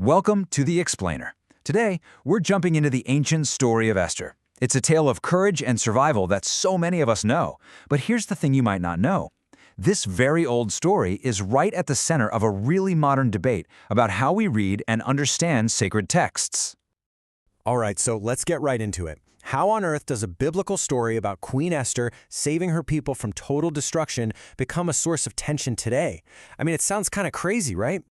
Welcome to The Explainer. Today, we're jumping into the ancient story of Esther. It's a tale of courage and survival that so many of us know. But here's the thing you might not know. This very old story is right at the center of a really modern debate about how we read and understand sacred texts. All right, so let's get right into it. How on earth does a biblical story about Queen Esther saving her people from total destruction become a source of tension today? I mean, it sounds kind of crazy, right?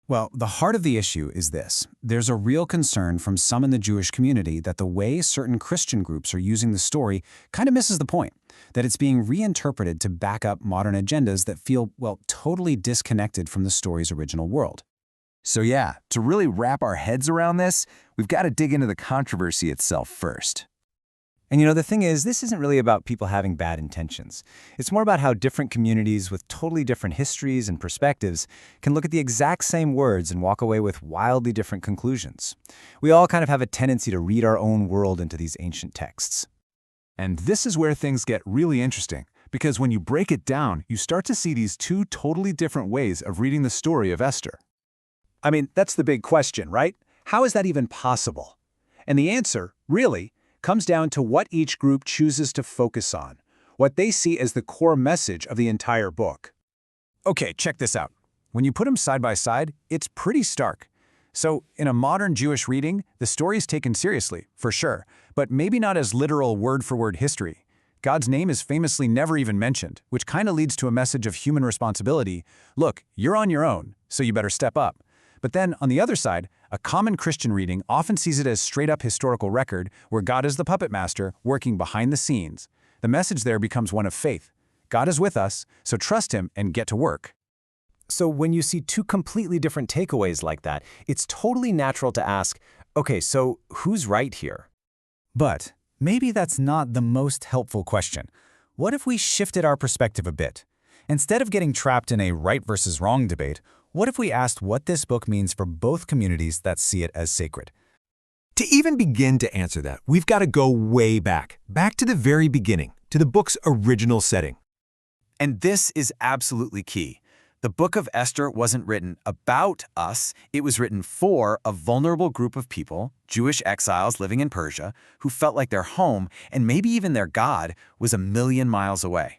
Well, the heart of the issue is this. There's a real concern from some in the Jewish community that the way certain Christian groups are using the story kind of misses the point, that it's being reinterpreted to back up modern agendas that feel, well, totally disconnected from the story's original world. So yeah, to really wrap our heads around this, we've got to dig into the controversy itself first. And the thing is, this isn't really about people having bad intentions. It's more about how different communities with totally different histories and perspectives can look at the exact same words and walk away with wildly different conclusions. We all kind of have a tendency to read our own world into these ancient texts. And this is where things get really interesting, because when you break it down, you start to see these two totally different ways of reading the story of Esther. I mean, that's the big question, right? How is that even possible? And the answer, really, comes down to what each group chooses to focus on, what they see as the core message of the entire book. Okay, check this out. When you put them side by side, it's pretty stark. So, in a modern Jewish reading, the story is taken seriously, for sure, but maybe not as literal word-for-word history. God's name is famously never even mentioned, which kind of leads to a message of human responsibility. Look, you're on your own, so you better step up. But then, on the other side, a common Christian reading often sees it as straight-up historical record where God is the puppet master working behind the scenes. The message there becomes one of faith. God is with us, so trust Him and get to work. So when you see two completely different takeaways like that, it's totally natural to ask, okay, so who's right here? But maybe that's not the most helpful question. What if we shifted our perspective a bit? Instead of getting trapped in a right versus wrong debate, what if we asked what this book means for both communities that see it as sacred? To even begin to answer that, we've got to go way back to the very beginning, to the book's original setting. And this is absolutely key. The book of Esther wasn't written about us, it was written for a vulnerable group of people, Jewish exiles living in Persia, who felt like their home, and maybe even their God, was a million miles away.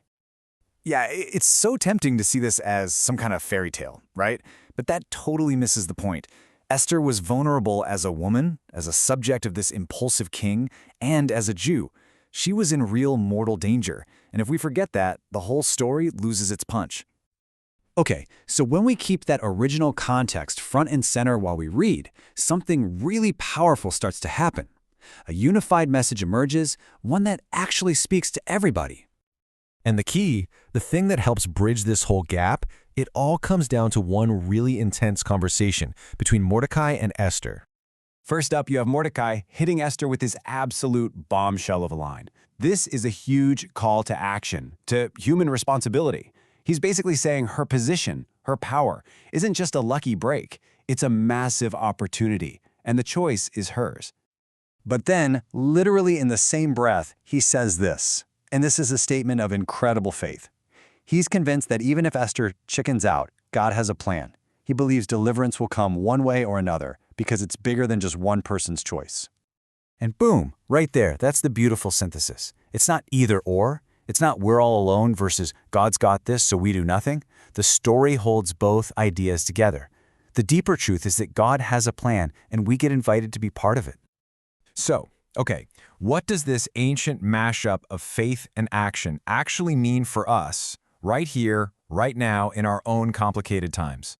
Yeah, it's so tempting to see this as some kind of fairy tale, right? But that totally misses the point. Esther was vulnerable as a woman, as a subject of this impulsive king, and as a Jew. She was in real mortal danger, and if we forget that, the whole story loses its punch. Okay, so when we keep that original context front and center while we read, something really powerful starts to happen. A unified message emerges, one that actually speaks to everybody. And the key, the thing that helps bridge this whole gap, it all comes down to one really intense conversation between Mordecai and Esther. First up, you have Mordecai hitting Esther with his absolute bombshell of a line. This is a huge call to action, to human responsibility. He's basically saying her position, her power, isn't just a lucky break, it's a massive opportunity, and the choice is hers. But then, literally in the same breath, he says this. And this is a statement of incredible faith. He's convinced that even if Esther chickens out, God has a plan. He believes deliverance will come one way or another because it's bigger than just one person's choice. And boom, right there, that's the beautiful synthesis. It's not either or. It's not we're all alone versus God's got this so we do nothing. The story holds both ideas together. The deeper truth is that God has a plan and we get invited to be part of it. So, okay, what does this ancient mashup of faith and action actually mean for us, right here, right now, in our own complicated times?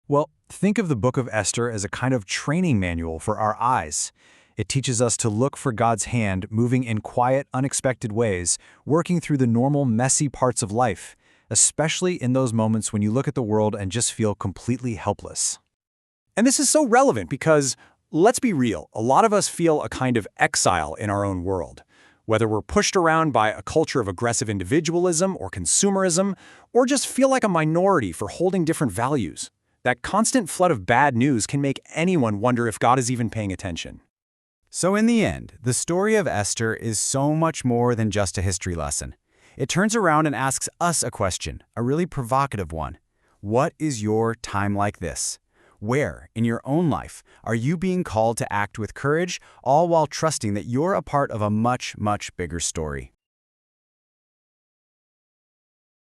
Well, think of the book of Esther as a kind of training manual for our eyes. It teaches us to look for God's hand moving in quiet, unexpected ways, working through the normal, messy parts of life, especially in those moments when you look at the world and just feel completely helpless. And this is so relevant because, let's be real, a lot of us feel a kind of exile in our own world. Whether we're pushed around by a culture of aggressive individualism or consumerism, or just feel like a minority for holding different values, that constant flood of bad news can make anyone wonder if God is even paying attention. So in the end, the story of Esther is so much more than just a history lesson. It turns around and asks us a question, a really provocative one. What is your time like this? Where, in your own life, are you being called to act with courage, all while trusting that you're a part of a much, much bigger story?